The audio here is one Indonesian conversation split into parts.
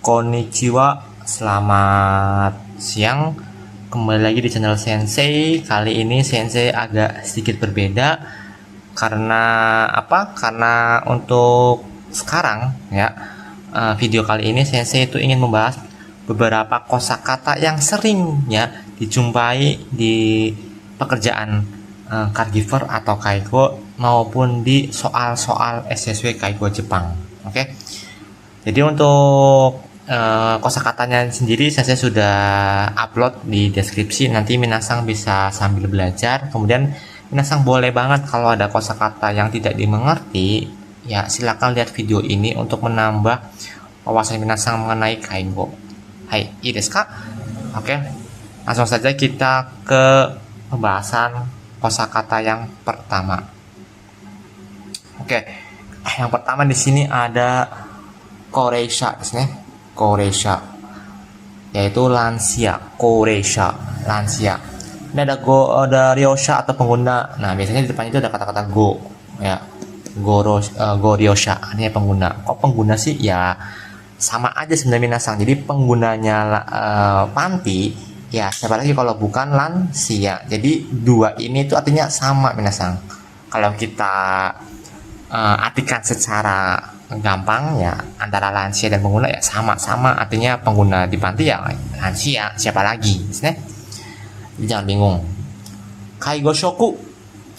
Konnichiwa, selamat siang. Kembali lagi di channel Sensei. Kali ini Sensei agak sedikit berbeda karena apa? Karena untuk sekarang ya, video kali ini Sensei itu ingin membahas beberapa kosakata yang sering ya dijumpai di pekerjaan caregiver atau kaigo maupun di soal-soal SSW kaigo Jepang. Oke. Jadi untuk kosakatanya sendiri saya sudah upload di deskripsi, nanti minasang bisa sambil belajar. Kemudian minasang boleh banget kalau ada kosakata yang tidak dimengerti ya, silakan lihat video ini untuk menambah wawasan minasang mengenai kaigo. Hai, i desu ka? Oke, langsung saja kita ke pembahasan kosakata yang pertama. Oke, yang pertama di sini ada koreisha, koreisha, yaitu lansia. Koreisha, lansia. Ini ada ryosha atau pengguna. Nah, biasanya di depan itu ada kata-kata go, ya, go ryosha, ini pengguna. Kok pengguna sih? Ya, sama aja sebenarnya minasang. Jadi penggunanya panti, ya siapa lagi kalau bukan lansia. Jadi dua ini itu artinya sama minasang. Kalau kita artikan secara gampang ya, antara lansia dan pengguna ya sama-sama artinya pengguna di panti ya lansia, siapa lagi, jadi jangan bingung. Kaigo shoku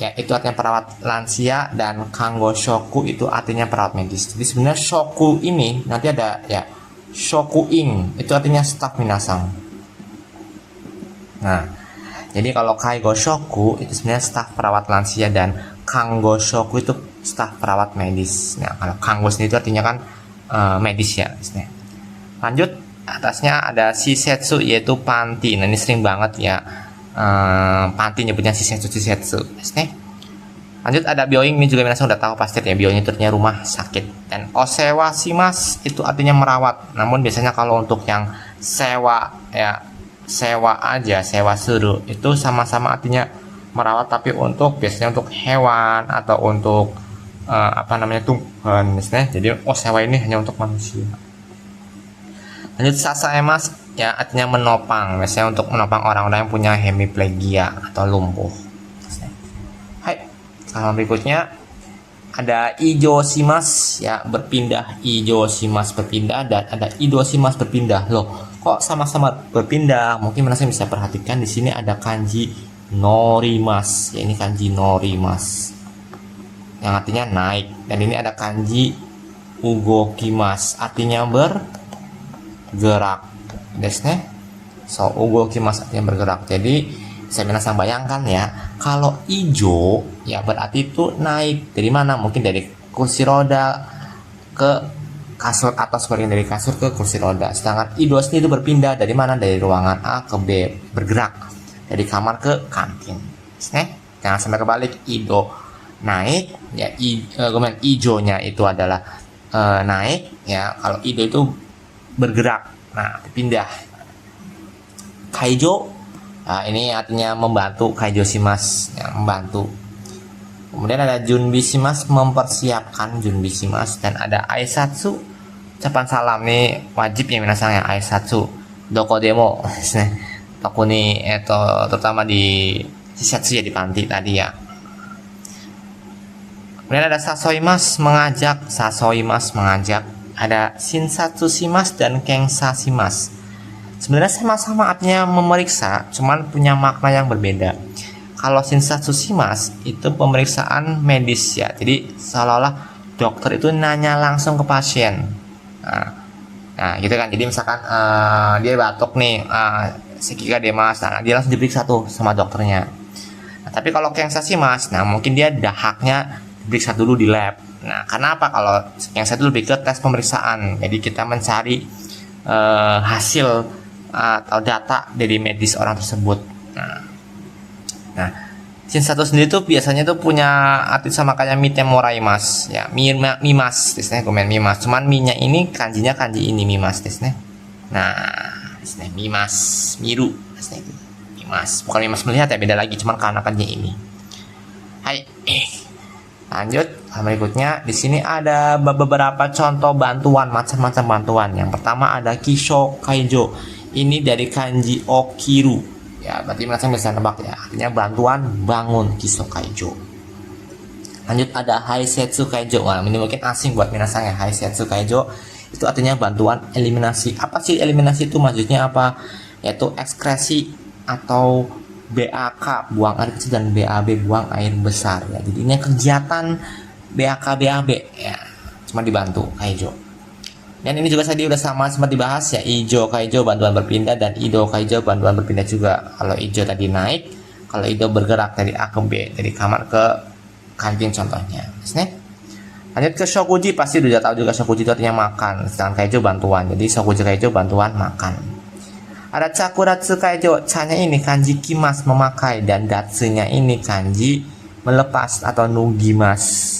ya itu artinya perawat lansia, dan kanggo shoku itu artinya perawat medis. Jadi sebenarnya shoku ini nanti ada ya, shokuin itu artinya staf minasang. Nah, jadi kalau kaigo shoku itu sebenarnya staf perawat lansia, dan kanggo shoku itu staf perawat medis. Nah, kalau kanggo sendiri itu artinya kan medis ya. Lanjut, atasnya ada shisetsu yaitu panti. Nah, ini sering banget ya panti nyebutnya shisetsu. Lanjut ada byoing, ini juga minasang udah tahu pasti ya, byoing itu artinya rumah sakit. Dan osewa shimasu itu artinya merawat. Namun biasanya kalau untuk yang sewa ya, sewa aja, sewa suru itu sama-sama artinya merawat, tapi untuk biasanya untuk hewan atau untuk tumbuhan misalnya. Jadi sewa ini hanya untuk manusia. Lanjut sasaemas ya artinya menopang, biasanya untuk menopang orang-orang yang punya hemiplegia atau lumpuh. Hai, sama berikutnya ada ijoshimas ya, berpindah. Ijoshimas berpindah, dan ada idoshimas berpindah. Loh, kok sama-sama berpindah? Mungkin mana saya bisa perhatikan di sini ada kanji norimas ya, ini kanji norimas yang artinya naik, dan ini ada kanji ugokimas artinya bergerak. So ugokimas artinya bergerak. Jadi saya minasang bayangkan ya, kalau ijo ya berarti itu naik dari mana? Mungkin dari kursi roda ke kasur, atau sebagian dari kasur ke kursi roda. Sedangkan ido sendiri itu berpindah dari mana? Dari ruangan A ke B, bergerak dari kamar ke kantin. Jangan sampai kebalik. Ido naik ya, kemudian ijonya itu adalah naik ya, kalau ido itu bergerak, nah pindah. Kaijo, nah, ini artinya membantu. Kaijo shimas ya, membantu. Kemudian ada junbishimas, mempersiapkan. Junbishimas. Dan ada aisatsu, ucapan salam. Nih wajib ya minasang ya, aisatsu doko demo toko nih itu terutama di shisetsu ya, di panti tadi ya. Kemudian ada sasoimas, mengajak. Sasoimas, mengajak. Ada shinsatsu shimas dan kengsa shimas. Sebenarnya sama-sama artinya memeriksa, cuman punya makna yang berbeda. Kalau shinsatsu shimas itu pemeriksaan medis ya, jadi seolah-olah dokter itu nanya langsung ke pasien. Nah gitu kan. Jadi misalkan dia batuk nih, sekika demas, nah dia langsung diperiksa tuh sama dokternya. Nah, tapi kalau kengsa shimas, nah mungkin dia dahaknya diperiksa dulu di lab. Nah, karena apa? Kalau yang satu lebih ke tes pemeriksaan. Jadi kita mencari hasil atau data dari medis orang tersebut. Nah, shinsatsu sendiri tuh biasanya tuh punya arti sama kayak mitemoraimas ya, mimas, tesnya komen mimas. Cuman minya ini kanjinya kanji ini mimas tesnya. Nah, tesnya mimas, miru tesnya itu. Mimas, bukan mimas melihat ya, beda lagi, cuman karena kanji ini. Hai. Lanjut, Berikutnya di sini ada beberapa contoh bantuan, macam-macam bantuan. Yang pertama ada kisho kaijo. Ini dari kanji okiru. Ya, berarti macam bisa nebak ya. Artinya bantuan bangun kisho kaijo. Lanjut ada haisetsu kaijo. Wah, ini mungkin asing buat minasang ya. Haisetsu kaijo itu artinya bantuan eliminasi. Apa sih eliminasi itu? Maksudnya apa? Yaitu ekskresi atau BAK buang air kecil dan BAB buang air besar ya. Jadi ini kegiatan BAK BAB ya, cuma dibantu kaijo. Dan ini juga tadi udah sama sempat dibahas ya, ijo kaijo bantuan berpindah dan ido kaijo bantuan berpindah juga. Kalau ijo tadi naik, kalau ido bergerak dari A ke B, dari kamar ke kantin contohnya. Lanjut ke shokuji, pasti udah tahu juga shokuji itu artinya makan, sedangkan kaijo bantuan. Jadi shokuji kaijo bantuan makan. Ada cakuratsu kaijo, ca-nya ini kanji kimas memakai dan datsunya ini kanji melepas atau nugimas.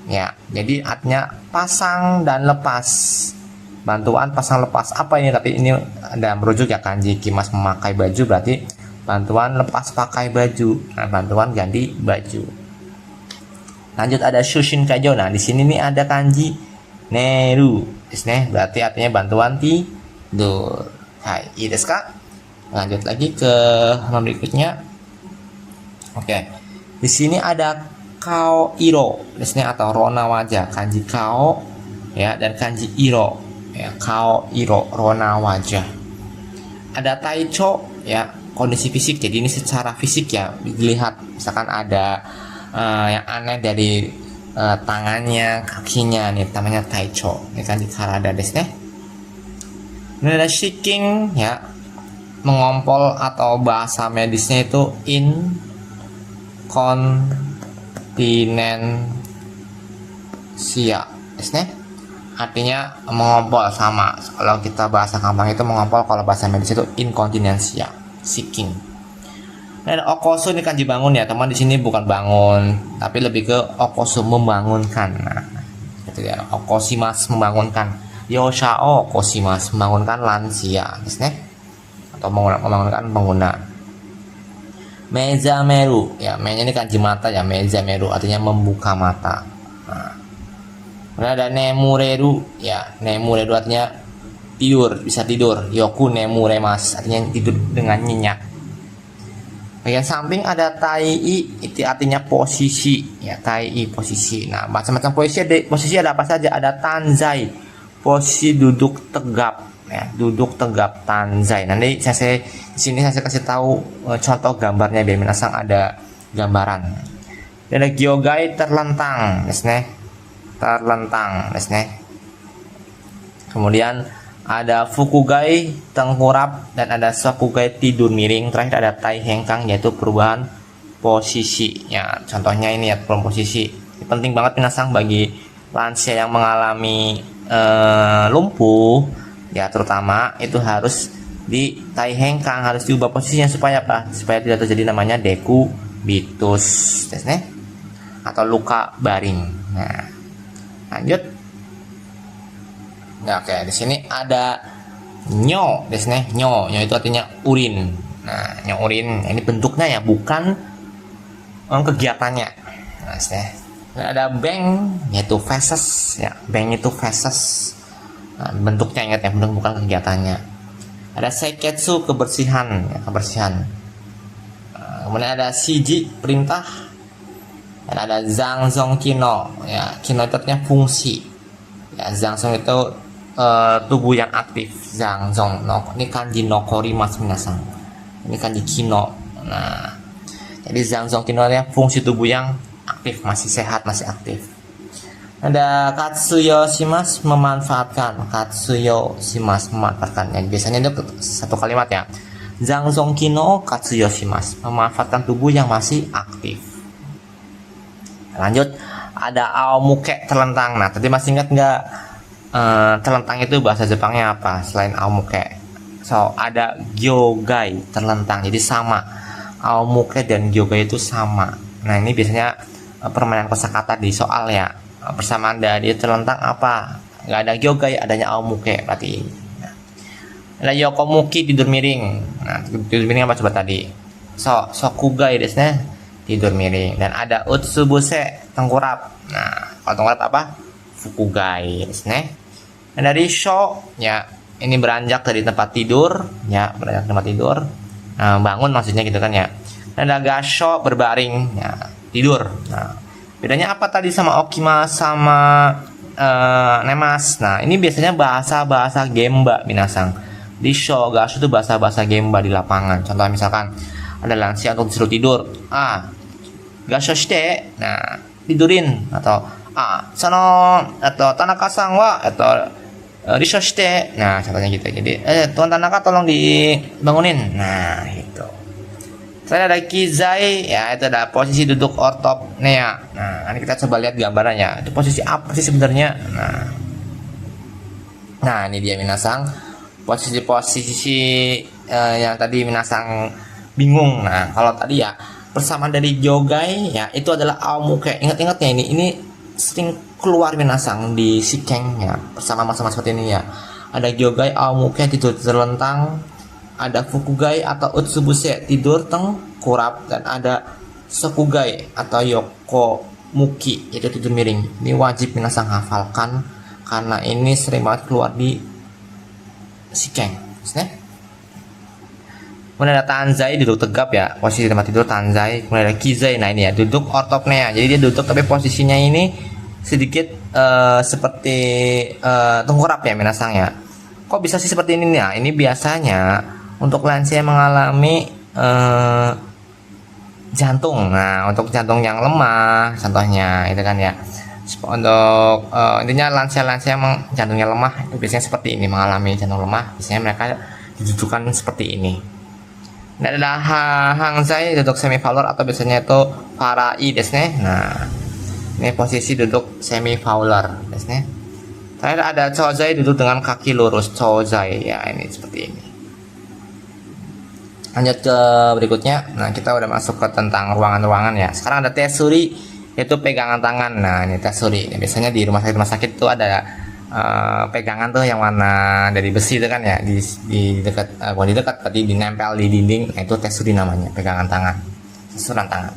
Ya, jadi artinya pasang dan lepas. Bantuan pasang lepas. Apa ini? Tapi ini ada merujuk ya, kanji kimas memakai baju berarti bantuan lepas pakai baju. Nah, bantuan ganti baju. Lanjut ada shushin kaijo. Nah, di sini nih ada kanji neru. Berarti artinya bantuan tidur. Hai, i desu ka? Lanjut lagi ke halaman berikutnya. Oke. Di sini ada kao iro atau rona wajah, kanji kao ya dan kanji iro ya, kao iro rona wajah. Ada taicho ya, kondisi fisik, jadi ini secara fisik ya dilihat, misalkan ada yang aneh dari tangannya, kakinya nih, namanya taicho. Ini kanji karada desu ne. Ini ada shaking ya, mengompol atau bahasa medisnya itu inkontinensia, artinya mengompol. Sama kalau kita bahasa gampang itu mengompol, kalau bahasa medis itu inkontinensia, shaking. Dan okosu ini kanji bangun ya teman, di sini bukan bangun tapi lebih ke okosu membangunkan. Nah, gitu ya, okosimas membangunkan, yoshao okosimas membangunkan lansia, atau membangunkan pengguna. Mezameru ya, menya ini kanji mata ya, mezameru artinya membuka mata. Nah, kemudian ada nemureru ya, nemureru artinya tidur, bisa tidur. Yoku nemuremas artinya tidur dengan nyenyak. Bagian samping ada tai-i, itu artinya posisi ya, tai-i posisi. Nah, macam-macam posisi ada apa saja? Ada tanzai, posisi duduk tegap ya, duduk tegap tanzai. Nanti di sini saya kasih tahu contoh gambarnya biar minasang ada gambaran. Dan ada gyogai terlentang, terlentang, kemudian ada fukugai tengkurap dan ada sakugai tidur miring. Terakhir ada tai hengkang yaitu perubahan posisi ya. Contohnya ini ya, perubahan posisi. Ini penting banget minasang bagi lansia yang mengalami lumpuh ya, terutama itu harus di tai hengkang, harus diubah posisinya supaya apa? Supaya tidak terjadi namanya dekubitus atau luka baring. Nah, lanjut. Nah, oke, di sini ada nyo, nyo itu artinya urin. Nah, nyo urin ini bentuknya ya, bukan kegiatannya. Nah, ada beng yaitu feses ya, beng itu feses. Nah, bentuknya ingat ya, bentuk bukan kegiatannya. Ada seiketsu kebersihan ya, kebersihan. Kemudian ada shiji perintah, dan ada zangzong kino ya, kino itu artinya fungsi ya. Zangzong itu tubuh yang aktif. Zangzong no, ini kanji nokori mas minasang, ini kanji kino. Nah, jadi zangzong kino artinya fungsi tubuh yang aktif, masih sehat, masih aktif. Ada katsuyo shimas memanfaatkan, katsuyo shimas memanfaatkan ya, biasanya itu satu kalimat ya, zangzong kino katsuyo shimas, memanfaatkan tubuh yang masih aktif. Lanjut, ada aomuke terlentang. Nah, tadi masih ingat nggak terlentang itu bahasa Jepangnya apa selain aomuke? So, ada gyogai terlentang, jadi sama, aomuke dan gyogai itu sama. Nah, ini biasanya permainan kosakata di soal ya, persamaan dari terlentang apa? Nggak ada gyogai, adanya aomuke berarti. Nah, ada yokomuki tidur miring. Nah, tidur miring apa coba tadi? Sokugai desu ne, tidur miring. Dan ada utsubuse tengkurap. Nah, Kalau tongkat apa? Fukugai desu ne. Dan dari sho ya, ini beranjak dari tempat tidur ya, beranjak dari tempat tidur. Nah, bangun maksudnya gitu kan ya. Dan ada gasho berbaring ya, tidur. Nah, bedanya apa tadi sama okima sama nemas? Nah, ini biasanya bahasa-bahasa gemba minasang. Di sho gasho itu bahasa-bahasa gemba di lapangan. Contoh misalkan ada lansia untuk disuruh tidur. Gasho shite. Nah, tidurin atau atau Tanaka-san wa atau risho shite. Nah, contohnya gitu. Jadi, Tuan Tanaka tolong dibangunin. Nah, itu. Saya ada kizai, ya itu ada posisi duduk ortopnea. Nah, ini kita coba lihat gambarannya. Itu posisi apa sih sebenarnya? Nah, ini dia minasang. Posisi-posisi yang tadi minasang bingung. Nah, kalau tadi ya persamaan dari jogai ya itu adalah aomuke. Ingat-ingat ya ini sering keluar minasang di shikeng ya, bersama sama seperti ini ya. Ada jogai aomuke tidur terlentang, ada fukugai atau utsubuse tidur tengkurap, dan ada sokugai atau yoko muki yaitu tidur miring. Ini wajib minasang hafalkan karena ini sering banget keluar di shikeng. Kemudian ada tanzai, duduk tegap ya, posisi tempat tidur tanzai. Kemudian ada kizai, nah ini ya duduk ortopnea, jadi dia duduk tapi posisinya ini sedikit seperti tengkurap ya minasang ya. Kok bisa sih seperti ini ya? Ini biasanya untuk lansia yang mengalami jantung. Nah, untuk jantung yang lemah contohnya itu kan ya. Untuk intinya lansia-lansia yang jantungnya lemah itu biasanya seperti ini, mengalami jantung lemah, biasanya mereka didudukan seperti ini. Dan ada hangzai, duduk semi fowler atau biasanya itu parai desu ne. Nah, ini posisi duduk semi fowler desu ne. Terakhir ada chozai, duduk dengan kaki lurus, chozai ya, ini seperti ini. Lanjut ke berikutnya. Nah, kita udah masuk ke tentang ruangan-ruangan ya. Sekarang ada tesuri, yaitu pegangan tangan. Nah, ini tesuri. Ini biasanya di rumah sakit itu ada pegangan tuh yang warna dari besi itu kan ya, di dekat bukan di dekat tapi dinempel di dinding. Nah, itu tesuri namanya, pegangan tangan, susunan tangan.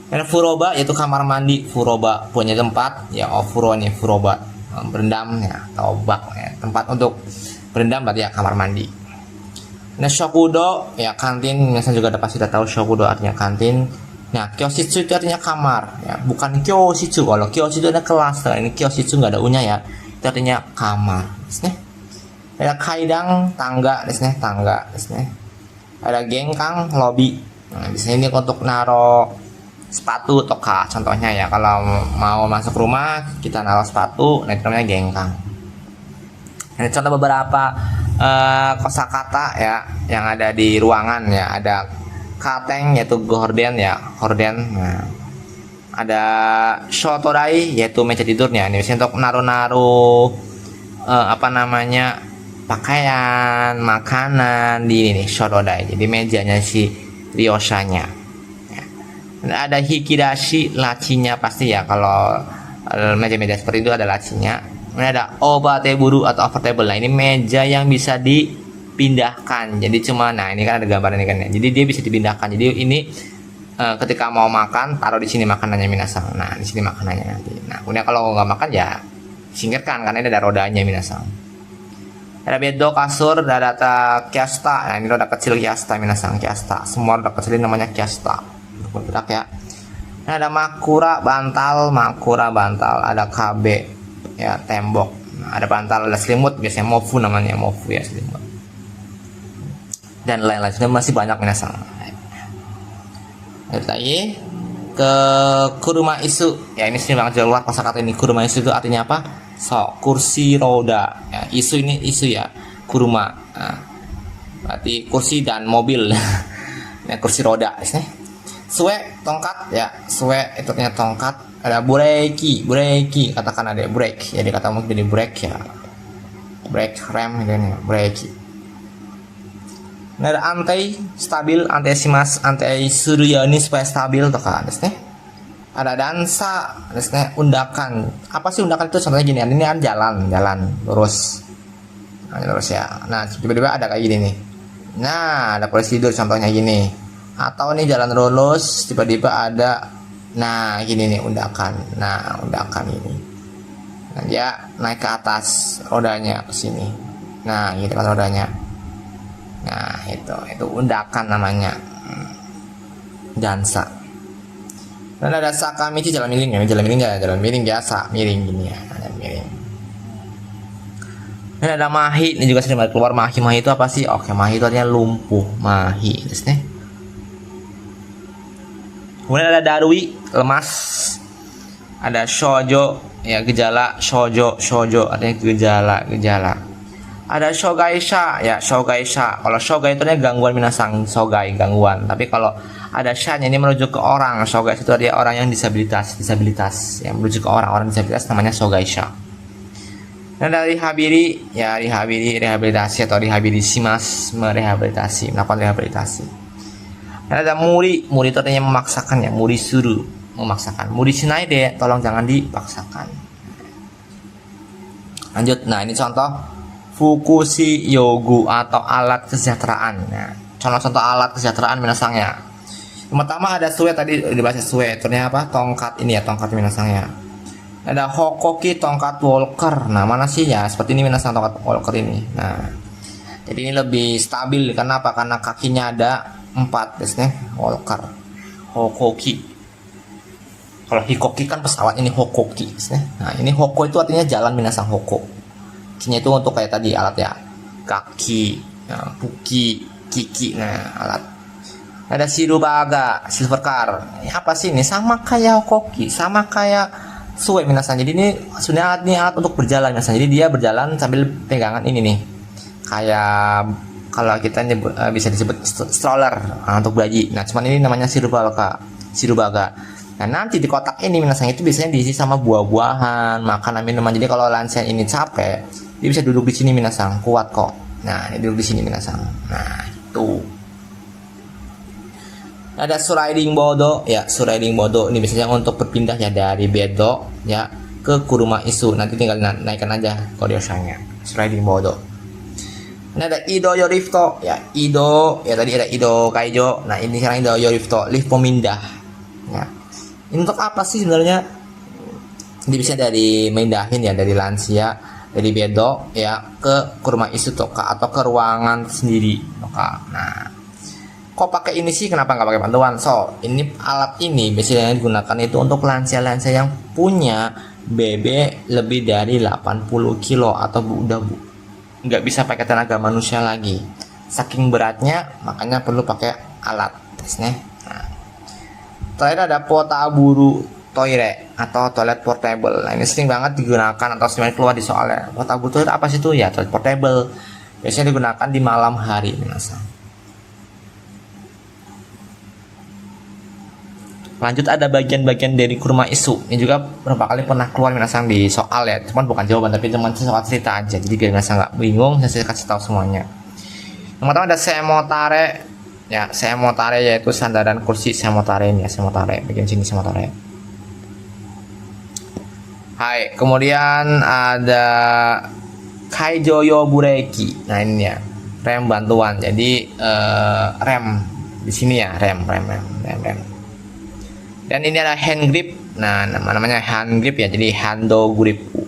Dan furoba yaitu kamar mandi. Furoba punya tempat ya, furo nih furoba, berendam ya atau bak ya, tempat untuk berendam berarti ya kamar mandi. Nah, shokudo ya kantin, misalnya juga pasti udah tahu shokudo artinya kantin. Nah, kyoshitsu itu artinya kamar ya, bukan kyoshitsu. Kalau kyoshitsu itu ada kelas, nah ini kyoshitsu nggak ada unya ya, itu artinya kamar. Ada kaidang, tangga, tangga. Ada gengkang, lobby. Nah, biasanya ini untuk naro sepatu toka contohnya ya, kalau mau masuk rumah kita naruh sepatu, nah itu namanya gengkang. Ini contoh beberapa kosakata ya yang ada di ruangan ya. Ada kateng yaitu gorden ya, gorden. Nah, ada shotorai yaitu meja tidurnya. Ini biasanya untuk naruh-naruh pakaian, makanan di ini shotorai. Jadi mejanya si ryoshanya. Ya. Ada hikirashi, lacinya pasti ya, kalau meja-meja seperti itu ada lacinya. Ini ada oba teburu atau over table. Nah, ini meja yang bisa dipindahkan. Jadi nah ini kan ada gambar ini kan ya. Jadi dia bisa dipindahkan. Jadi ini ketika mau makan taruh di sini makanannya minasang. Nah, di sini makanannya nanti. Nah, kemudian kalau nggak makan ya singkirkan karena ini ada rodanya minasang. Ada bedo, kasur, ada kyasta. Nah, ini roda kecil kyasta minasang, kyasta. Semua roda kecil ini namanya kyasta. Bergerak ya. Nah, ada makura bantal, ada kabe ya, tembok. Nah, ada bantal, ada selimut, biasanya mofu namanya, mofu ya, selimut. Dan lain-lain, sudah masih banyak minasang. Lagi ke kuruma isu ya, ini sering banget di luar kosakata ini. Kuruma isu itu artinya apa? Kursi roda ya, isu ini isu ya, kuruma. Nah, berarti kursi dan mobil. Nah, kursi roda Sue, tongkat ya, sue itu artinya tongkat. Ada bureki, katakan ada break ya, dikata mungkin jadi break ya, break rem gitu ya, bureki. Nah, ada antai, stabil, antai simas, antai surya ini supaya stabil tuh kan, ada dansa, undakan. Apa sih undakan itu? Contohnya gini, ini kan jalan lurus, lurus ya. Nah, tiba-tiba ada kayak gini nih. Nah, ada posisi tidur contohnya gini. Atau nih jalan lurus, tiba-tiba ada Nah, gini nih undakan. Nah, undakan ini. Nah, dia naik ke atas rodanya ke sini. Nah, gitu kan rodanya. Nah, itu undakan namanya. Dansa. Dan ada sakamichi jalan miring ya, jalan miring biasa, miring gini ya, ada miring. Dan ada mahi, ini juga sering banget keluar mahi. Mahi itu apa sih? Oke, mahi itu artinya lumpuh, mahi, terus nih. Kemudian ada darui, lemas. Ada shojo, ya gejala, shojo artinya gejala. Ada shogaisha, ya shogaisha. Kalau shogai itu artinya gangguan minasang, shogai gangguan. Tapi kalau ada sha-nya ini merujuk ke orang. Shogai itu dia orang yang disabilitas yang merujuk ke orang disabilitas namanya shogaisha. Dan dari habiri, ya rehabilitasi atau rehabilitasi, melakukan rehabilitasi. Dan ada muri itu artinya memaksakan ya, muri suru, memaksakan. Muri shinai de, tolong jangan dipaksakan. Lanjut, nah ini contoh fukushi yogu atau alat kesejahteraan. Nah, contoh-contoh alat kesejahteraan minasangnya. Yang pertama ada sue, tadi dibahas sue, ternyata apa? Tongkat ini ya, tongkat minasangnya. Ada hokoki, tongkat walker. Nah, mana sih ya? Seperti ini minasang tongkat walker ini. Nah, jadi ini lebih stabil. Karena apa? Karena kakinya ada 4, biasanya walker. Hokoki. Kalau hikoki kan pesawat, ini hokoki. Nah, ini hoko itu artinya jalan minasang hoko. Kinya itu untuk kayak tadi alat ya. Kaki, ya, puki, kiki. Nah, alat. Ada shirubaga, silver car. Ini apa sih ini? Sama kayak hokoki, sama kayak suwe minasan. Jadi ini sebenarnya alat untuk berjalan minasan. Jadi dia berjalan sambil pegangan ini nih. Kayak kalau kita nyebut, bisa disebut stroller untuk bayi. Nah, cuman ini namanya shirubaga. Nah, nanti di kotak ini minasan itu biasanya diisi sama buah-buahan, makanan, minuman. Jadi kalau lansia ini capek, dia bisa duduk di sini minasan, kuat kok. Nah, ini duduk di sini minasan. Nah, itu. Ada sliding bodo, ya sliding bodo ini biasanya untuk berpindah ya dari bedo ya ke kuruma isu. Nanti tinggal naikkan aja koryosanya. Sliding bodo. Ini ada ido yorifto, ya ido, ya tadi ada ido kaijo. Nah, ini sekarang ido yorifto, lift pemindah. Ya. Ini untuk apa sih sebenarnya? Ini bisa dari mindahin ya, dari lansia, dari bedo ya ke kuruma isu toka atau ke ruangan sendiri toka. Nah, kok pakai ini sih, kenapa nggak pakai bantuan? So, ini alat ini biasanya digunakan itu untuk lansia-lansia yang punya BB lebih dari 80 kilo atau udah nggak bisa pakai tenaga manusia lagi. Saking beratnya, makanya perlu pakai alat. Nah, terakhir ada potaburu toilet atau toilet portable. Nah, ini sering banget digunakan atau sering keluar di soalnya. Potaburu toilet apa sih itu? Ya, toilet portable. Biasanya digunakan di malam hari, minasang. Lanjut ada bagian-bagian dari kurma isu. Ini juga beberapa kali pernah keluar minasang di soal ya. Cuman bukan jawaban tapi teman soal cerita aja. Jadi biar minasang nggak bingung, saya kasih tahu semuanya. Yang pertama ada semotare. Ya, semotare yaitu sandaran kursi semotare ini ya, semotare. Bagian sini semotare. Hai, kemudian ada kaijoyo bureki. Nah, ini ya. Rem bantuan. Jadi rem di sini ya, rem. Dan ini ada hand grip. Nah, namanya hand grip ya. Jadi hando gripu.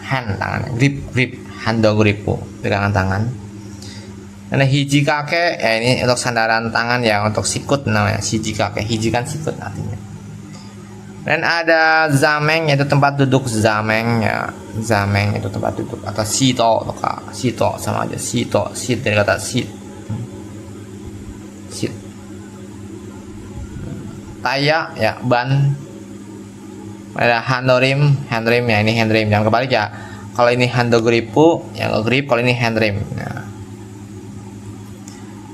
Hand tangan, grip hando gripu, pegangan tangan. Ada hiji kake, ya ini untuk sandaran tangan ya, untuk sikut namanya hiji kake. Hiji kan sikut artinya. Dan ada zameng, yaitu tempat duduk zameng ya. Zameng itu tempat duduk atau sito, sito sama aja sito, sit dari kata sit. Taya ya, ban. Ada handrim ya, ini handrim, jangan kebalik ya. Kalau ini hando gripu ya grip, kalau ini handrim. Nah.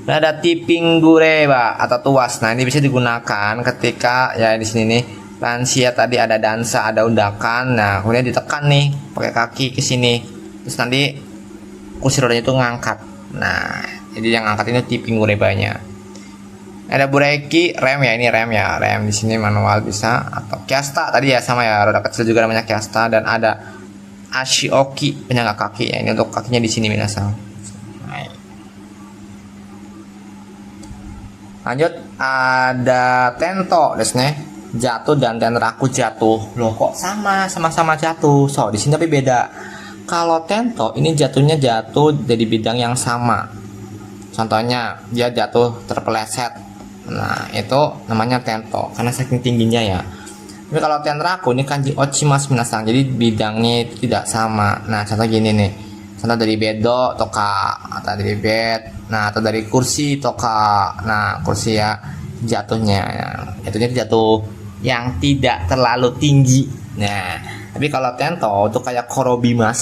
Dan ada tipping gureba atau tuas. Nah, ini bisa digunakan ketika ya di sini nih lansia tadi ada dansa, ada undakan. Nah, kemudian ditekan nih pakai kaki ke sini. Terus nanti kursi rodanya itu ngangkat. Nah, jadi yang ngangkat ini tipping gurebanya. Ada bureki, rem ya, ini rem ya, rem di sini manual bisa atau kiasta tadi ya sama ya, roda kecil juga namanya kiasta. Dan ada ashioki, penyangga kaki ya, ini untuk kakinya di sini minasang. Lanjut ada tento desne. jatuh dan tenraku jatuh. Loh kok sama-sama jatuh. So, di sini tapi beda. Kalau tento ini jatuhnya jatuh dari bidang yang sama. Contohnya dia jatuh terpeleset. Nah, itu namanya tento karena saking tingginya ya. Tapi kalau tenraku ini kanji ochimasu minasang. Jadi bidangnya tidak sama. Nah, contoh gini nih. Contoh dari bedo toka atau dari bed. Nah, atau dari kursi toka. Nah, kursi ya jatuhnya. Jatuhnya jatuh yang tidak terlalu tinggi. Nah, tapi kalau tento itu kayak korobimas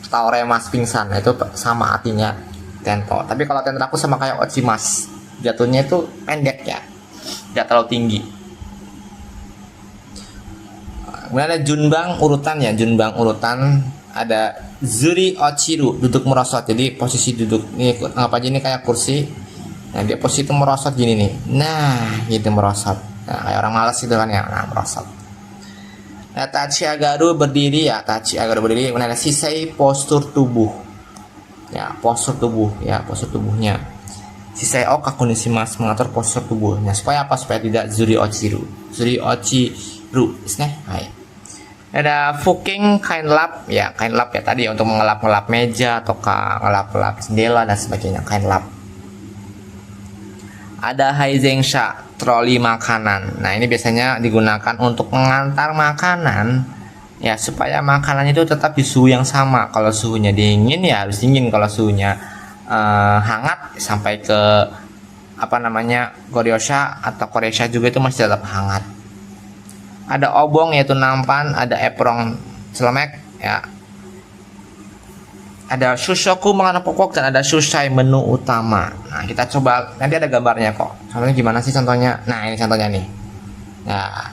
atau remas pingsan. Nah, itu sama artinya tento. Tapi kalau tenraku sama kayak ochimas. Jatuhnya itu pendek ya. Tidak terlalu tinggi. Kemudian ada junbang urutan ya, junbang urutan ada zuri ochiru, duduk merosot. Jadi posisi duduk ini apa aja ini kayak kursi. Nah, dia posisi itu merosot gini nih. Nah, gitu merosot. Nah, kayak orang malas gitu kan ya. Nah, merosot. Nah, tachi agaru berdiri ya, tachi agaru berdiri. Kemudian ada sisai postur tubuh. Ya, postur tubuh ya, postur tubuhnya. Sisai o kakunishimasu, mengatur postur tubuhnya. Supaya apa? Supaya tidak zuri ochiru. Zuri ochiru, hai. Ada fuking kain lap ya, kain lap ya tadi untuk mengelap-ngelap meja atau ngelap-ngelap jendela dan sebagainya, kain lap. Ada haizengsha, troli makanan. Nah, ini biasanya digunakan untuk mengantar makanan ya, supaya makanan itu tetap di suhu yang sama. Kalau suhunya dingin ya harus dingin, kalau suhunya hangat sampai ke apa namanya goryosha atau koresha juga itu masih tetap hangat. Ada obong yaitu nampan, ada apron celemek ya. Ada shushoku makanan pokok dan ada shushai menu utama. Nah, kita coba, nanti ada gambarnya kok. Contohnya gimana sih contohnya? Nah, ini contohnya nih. Nah,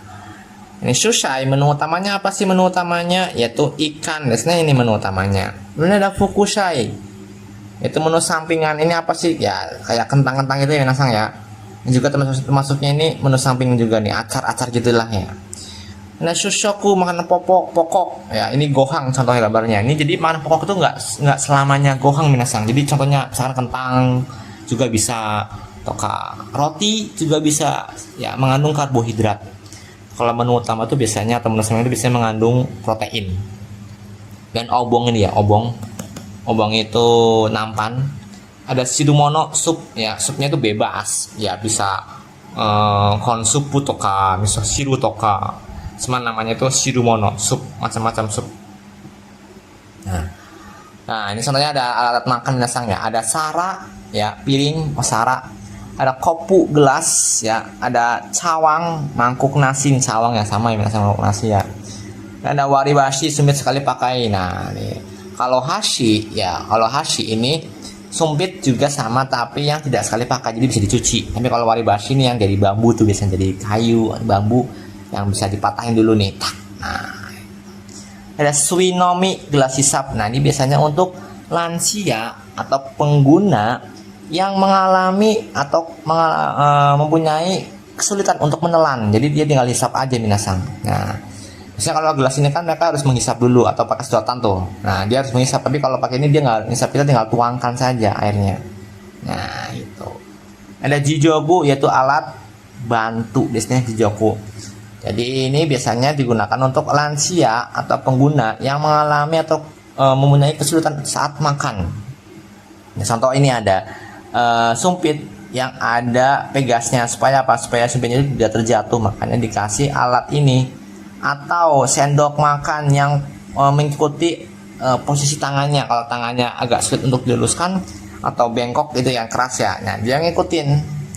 ini shushai menu utamanya apa sih menu utamanya? Yaitu ikan. Biasanya ini menu utamanya. Kemudian ada fukushai. Itu menu sampingan. Ini apa sih? Ya, kayak kentang-kentang itu ya nasang ya. Ini juga termasuknya ini menu samping juga nih, acar-acar gitulah ya. Nah, shushoku makanan pokok ya, ini gohang contohnya gambarnya. Ini jadi makanan pokok itu nggak selamanya gohang minasang. Jadi contohnya misalkan kentang juga bisa, toka roti juga bisa ya, mengandung karbohidrat. Kalau menu utama itu biasanya atau menu samping itu biasanya mengandung protein. Dan obong ini ya, obong itu nampan. Ada shirumono sup ya, supnya itu bebas ya, bisa konsupu toka miso shiru toka. Cuma namanya itu shirumono, sup, macam-macam sup. Nah, ini contohnya ada alat makan minasang ya. Ada sara ya, piring, sara. Ada kopu, gelas ya. Ada cawang, mangkuk nasi, cawang ya sama ya minasang, mangkuk nasi ya. Dan ada waribashi, sumpit sekali pakai. Nah, nih. Kalau hashi ya, kalau hashi ini sumpit juga sama tapi yang tidak sekali pakai, jadi bisa dicuci. Tapi kalau waribashi ini yang dari bambu tuh, biasanya dari kayu, bambu yang bisa dipatahin dulu nih. Nah, ada suinomi, gelas hisap. Nah, ini biasanya untuk lansia atau pengguna yang mengalami atau mempunyai kesulitan untuk menelan. Jadi dia tinggal hisap aja minasang. Nah, biasanya kalau gelas ini kan mereka harus menghisap dulu atau pakai sedotan tuh. Nah, dia harus menghisap, tapi kalau pakai ini dia nggak menghisap, kita tinggal tuangkan saja airnya. Nah, itu. Ada jijobu yaitu alat bantu, biasanya jijoku. Jadi ini biasanya digunakan untuk lansia atau pengguna yang mengalami atau mempunyai kesulitan saat makan. Nah, contoh ini ada sumpit yang ada pegasnya, supaya apa? Supaya sumpitnya itu tidak terjatuh, makanya dikasih alat ini. Atau sendok makan yang mengikuti posisi tangannya. Kalau tangannya agak sulit untuk diluruskan atau bengkok gitu yang keras ya, nah dia ngikutin.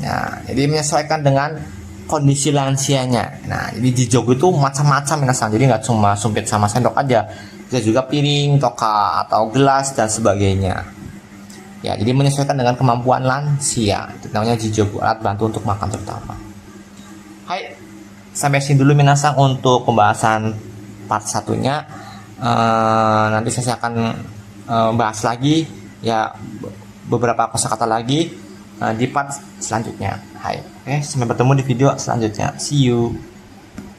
Nah, jadi menyesuaikan dengan kondisi lansianya. Nah, jadi di Jogo itu macam-macam minasang. Jadi nggak cuma sumpit sama sendok aja, bisa juga piring, toka atau gelas dan sebagainya. Ya, jadi menyesuaikan dengan kemampuan lansia. Itu namanya jijobu, alat bantu untuk makan terutama. Hai, sampai sini dulu minasang untuk pembahasan part satunya. Nanti saya akan bahas lagi ya beberapa kosakata lagi di part selanjutnya. Hai, sampai bertemu di video selanjutnya. See you.